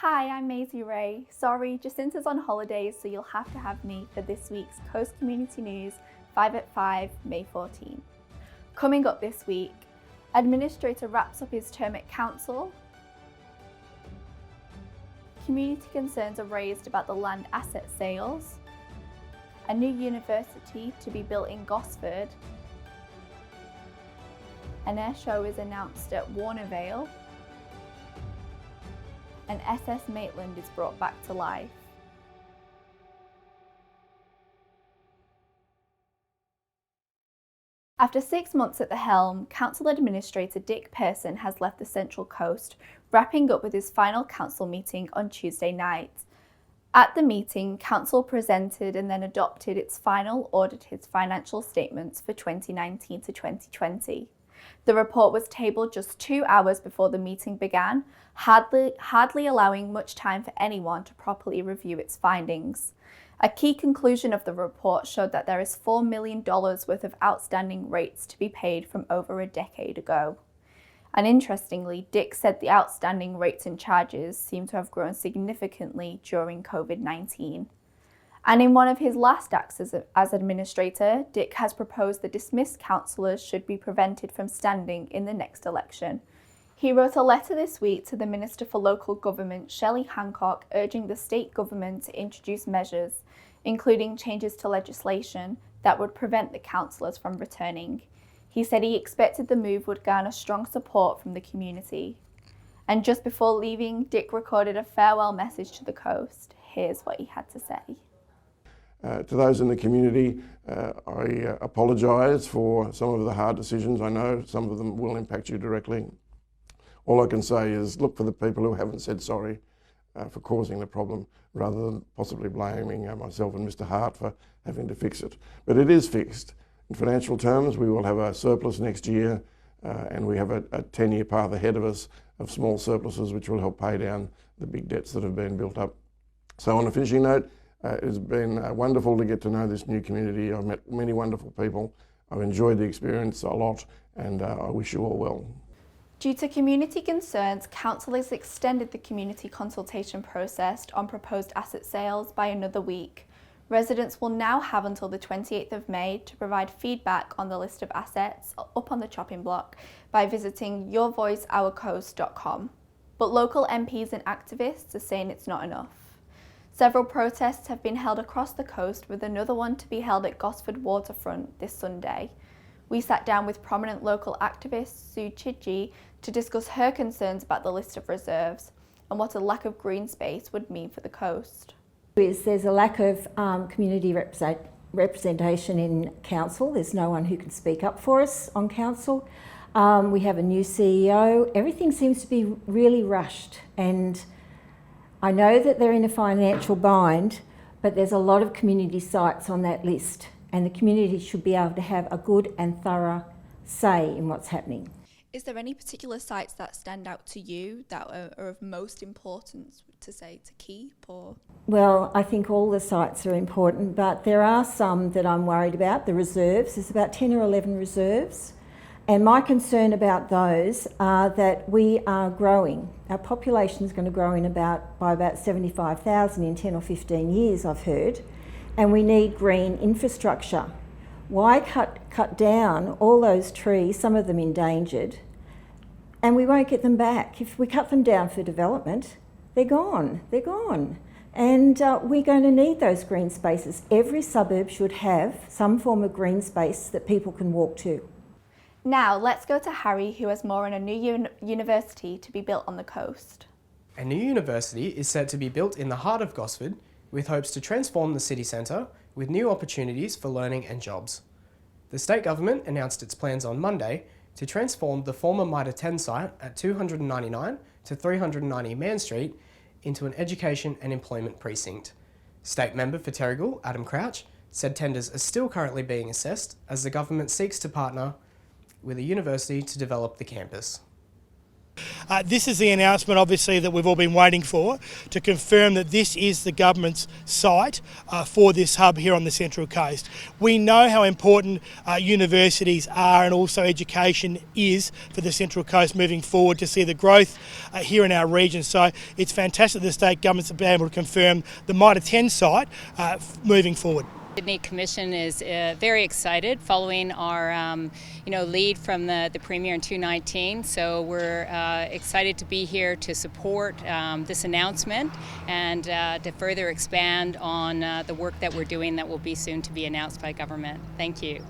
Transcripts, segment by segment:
Hi, I'm Maisie Ray. Sorry, Jacinta's on holidays, so you'll have to have me for this week's Coast Community News 5 at 5, May 14. Coming up this week, Administrator wraps up his term at Council. Community concerns are raised about the land asset sales. A new university to be built in Gosford. An airshow is announced at Warnervale. And SS Maitland is brought back to life. After 6 months at the helm, Council Administrator Dick Persson has left the Central Coast, wrapping up with his final council meeting on Tuesday night. At the meeting, Council presented and then adopted its final audited financial statements for 2019 to 2020. The report was tabled just 2 hours before the meeting began, hardly allowing much time for anyone to properly review its findings. A key conclusion of the report showed that there is $4 million worth of outstanding rates to be paid from over a decade ago. And interestingly, Dick said the outstanding rates and charges seem to have grown significantly during COVID-19. And in one of his last acts as administrator, Dick has proposed that dismissed councillors should be prevented from standing in the next election. He wrote a letter this week to the Minister for Local Government, Shelley Hancock, urging the state government to introduce measures, including changes to legislation, that would prevent the councillors from returning. He said he expected the move would garner strong support from the community. And just before leaving, Dick recorded a farewell message to the coast. Here's what he had to say. To those in the community, I apologise for some of the hard decisions. I know some of them will impact you directly. All I can say is look for the people who haven't said sorry for causing the problem, rather than possibly blaming myself and Mr. Hart for having to fix it. But it is fixed. In financial terms, we will have a surplus next year, and we have a 10-year path ahead of us of small surpluses which will help pay down the big debts that have been built up. So on a finishing note, it's been wonderful to get to know this new community. I've met many wonderful people. I've enjoyed the experience a lot, and I wish you all well. Due to community concerns, Council has extended the community consultation process on proposed asset sales by another week. Residents will now have until the 28th of May to provide feedback on the list of assets up on the chopping block by visiting yourvoiceourcoast.com. But local MPs and activists are saying it's not enough. Several protests have been held across the coast, with another one to be held at Gosford waterfront this Sunday. We sat down with prominent local activist Sue Chidgey to discuss her concerns about the list of reserves and what a lack of green space would mean for the coast. There's a lack of community representation in council. There's no one who can speak up for us on council. We have a new CEO. Everything seems to be really rushed, and I know that they're in a financial bind, but there's a lot of community sites on that list, and the community should be able to have a good and thorough say in what's happening. Is there any particular sites that stand out to you that are of most importance to keep, or? Well, I think all the sites are important, but there are some that I'm worried about. The reserves, there's about 10 or 11 reserves. And my concern about those are that we are growing. Our population is going to grow by about 75,000 in 10 or 15 years, I've heard, and we need green infrastructure. Why cut down all those trees, some of them endangered, and we won't get them back? If we cut them down for development, they're gone. And we're going to need those green spaces. Every suburb should have some form of green space that people can walk to. Now, let's go to Harry, who has more on a new university to be built on the coast. A new university is set to be built in the heart of Gosford, with hopes to transform the city centre with new opportunities for learning and jobs. The state government announced its plans on Monday to transform the former Mitre 10 site at 299 to 390 Man Street into an education and employment precinct. State member for Terrigal, Adam Crouch, said tenders are still currently being assessed as the government seeks to partner with a university to develop the campus. This is the announcement, obviously, that we've all been waiting for, to confirm that this is the government's site for this hub here on the Central Coast. We know how important universities are and also education is for the Central Coast moving forward to see the growth here in our region. So it's fantastic the state government's been able to confirm the Mitre 10 site moving forward. Sydney Commission is very excited following our lead from the Premier in 2019. So we're excited to be here to support this announcement and to further expand on the work that we're doing that will be soon to be announced by government. Thank you.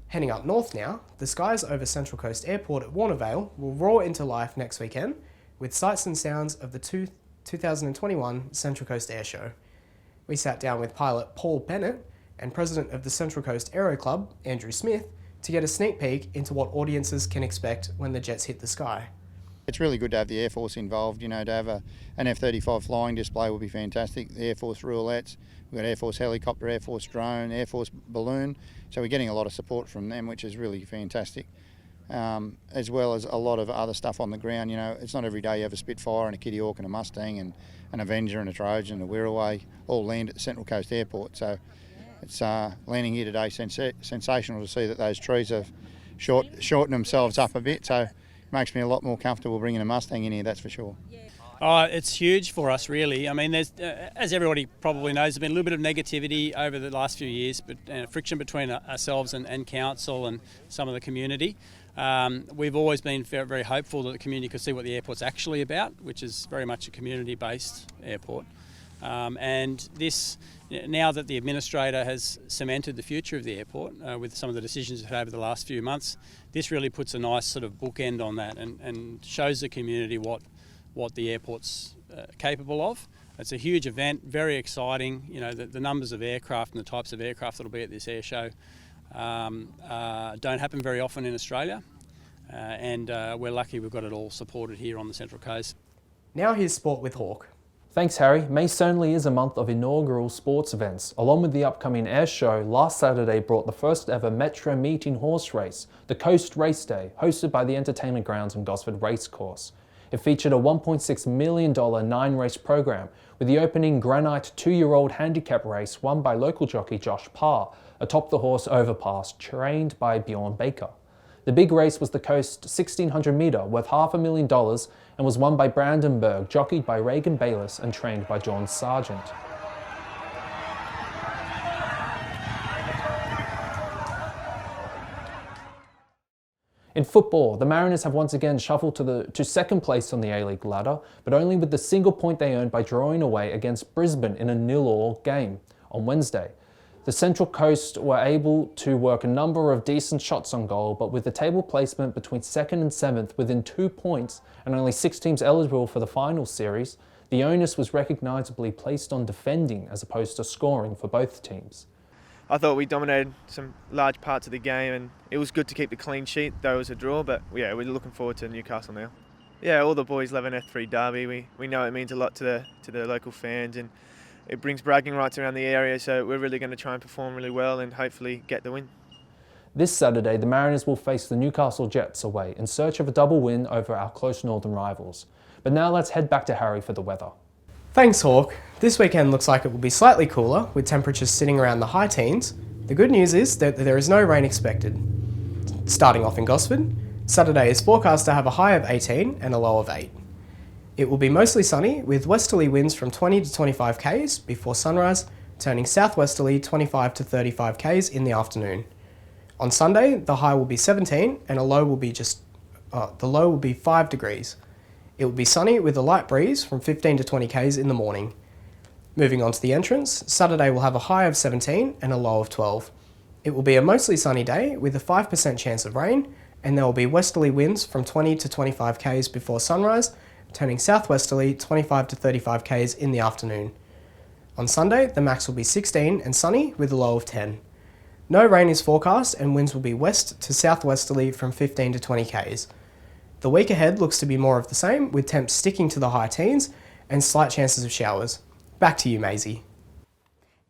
Heading up north now, the skies over Central Coast Airport at Warnervale will roar into life next weekend with sights and sounds of the 2021 Central Coast Airshow. We sat down with pilot Paul Bennett and president of the Central Coast Aero Club, Andrew Smith, to get a sneak peek into what audiences can expect when the jets hit the sky. It's really good to have the Air Force involved. You know, to have an F-35 flying display will be fantastic. The Air Force roulettes, we've got Air Force helicopter, Air Force drone, Air Force balloon. So we're getting a lot of support from them, which is really fantastic. As well as a lot of other stuff on the ground. You know, it's not every day you have a Spitfire and a Kitty Hawk and a Mustang and an Avenger and a Trojan and a Wirraway all land at the Central Coast Airport. So it's landing here today sensational to see that those trees have shortened themselves up a bit. So it makes me a lot more comfortable bringing a Mustang in here, that's for sure. It's huge for us, really. I mean, there's, as everybody probably knows, there's been a little bit of negativity over the last few years, but friction between ourselves and council and some of the community. We've always been very, very hopeful that the community could see what the airport's actually about, which is very much a community-based airport. And this, now that the Administrator has cemented the future of the airport with some of the decisions we've had over the last few months, this really puts a nice sort of bookend on that and shows the community what the airport's capable of. It's a huge event, very exciting. You know, the numbers of aircraft and the types of aircraft that'll be at this air show don't happen very often in Australia, and we're lucky we've got it all supported here on the Central Coast. Now here's Sport with Hawk. Thanks, Harry. May certainly is a month of inaugural sports events. Along with the upcoming air show, last Saturday brought the first ever Metro meeting horse race, the Coast Race Day, hosted by the Entertainment Grounds and Gosford Racecourse. It featured a $1.6 million 9-race program, with the opening Granite 2-year-old handicap race won by local jockey Josh Parr, atop the horse Overpass, trained by Bjorn Baker. The big race was the Coast 1600 metre, worth $500,000, and was won by Brandenburg, jockeyed by Reagan Bayliss and trained by John Sargent. In football, the Mariners have once again shuffled to second place on the A-League ladder, but only with the single point they earned by drawing away against Brisbane in a 0-0 game on Wednesday. The Central Coast were able to work a number of decent shots on goal, but with the table placement between 2nd and 7th within 2 points and only 6 teams eligible for the final series, the onus was recognisably placed on defending as opposed to scoring for both teams. I thought we dominated some large parts of the game, and it was good to keep the clean sheet, though it was a draw, but yeah, we're looking forward to Newcastle now. Yeah, all the boys love an F3 derby. We know it means a lot to the local fans, and it brings bragging rights around the area, so we're really going to try and perform really well and hopefully get the win. This Saturday, the Mariners will face the Newcastle Jets away in search of a double win over our close northern rivals. But now let's head back to Harry for the weather. Thanks, Hawk. This weekend looks like it will be slightly cooler, with temperatures sitting around the high teens. The good news is that there is no rain expected. Starting off in Gosford, Saturday is forecast to have a high of 18 and a low of 8. It will be mostly sunny, with westerly winds from 20 to 25 k's before sunrise, turning southwesterly 25 to 35 k's in the afternoon. On Sunday, the high will be 17 and the low will be 5 degrees. It will be sunny with a light breeze from 15 to 20 k's in the morning. Moving on to the entrance, Saturday will have a high of 17 and a low of 12. It will be a mostly sunny day with a 5% chance of rain, and there will be westerly winds from 20 to 25 k's before sunrise, turning southwesterly 25 to 35 k's in the afternoon. On Sunday, the max will be 16 and sunny with a low of 10. No rain is forecast and winds will be west to southwesterly from 15 to 20 k's. The week ahead looks to be more of the same, with temps sticking to the high teens and slight chances of showers. Back to you, Maisie.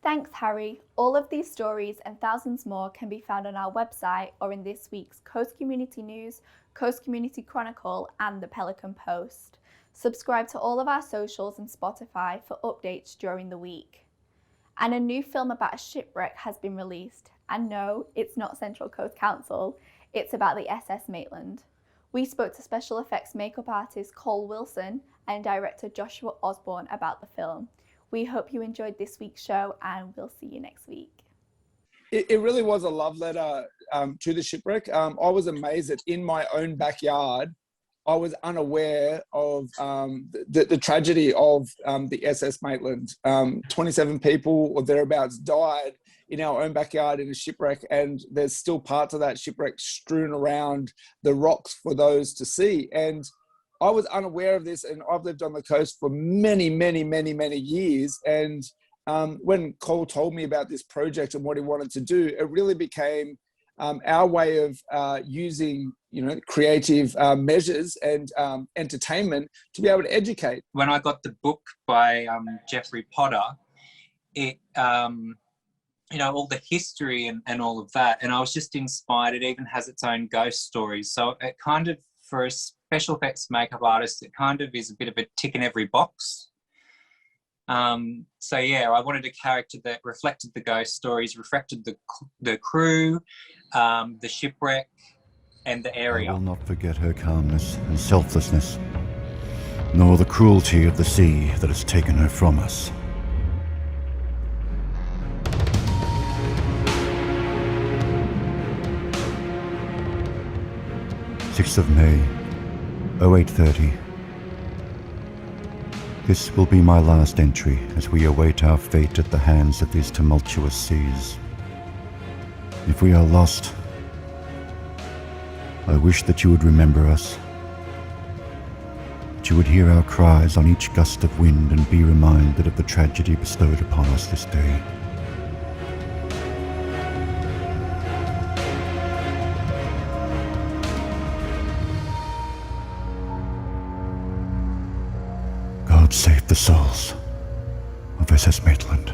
Thanks, Harry. All of these stories and thousands more can be found on our website or in this week's Coast Community News, Coast Community Chronicle and the Pelican Post. Subscribe to all of our socials and Spotify for updates during the week. And a new film about a shipwreck has been released. And no, it's not Central Coast Council, it's about the SS Maitland. We spoke to special effects makeup artist Cole Wilson and director Joshua Osborne about the film. We hope you enjoyed this week's show and we'll see you next week. It really was a love letter to the shipwreck. I was amazed that in my own backyard, I was unaware of the tragedy of the SS Maitland. 27 people or thereabouts died in our own backyard in a shipwreck, and there's still parts of that shipwreck strewn around the rocks for those to see. And I was unaware of this, and I've lived on the coast for many, many, many, many years. And when Cole told me about this project and what he wanted to do, it really became our way of using, creative measures and entertainment to be able to educate. When I got the book by Jeffrey Potter, it, all the history and all of that, and I was just inspired. It even has its own ghost stories. So it kind of, for a special effects makeup artist, it kind of is a bit of a tick in every box. I wanted a character that reflected the ghost stories, reflected the crew, the shipwreck, and the area. I will not forget her calmness and selflessness, nor the cruelty of the sea that has taken her from us. 6th of May, 0830. This will be my last entry as we await our fate at the hands of these tumultuous seas. If we are lost, I wish that you would remember us, that you would hear our cries on each gust of wind and be reminded of the tragedy bestowed upon us this day. God save the souls of SS Maitland.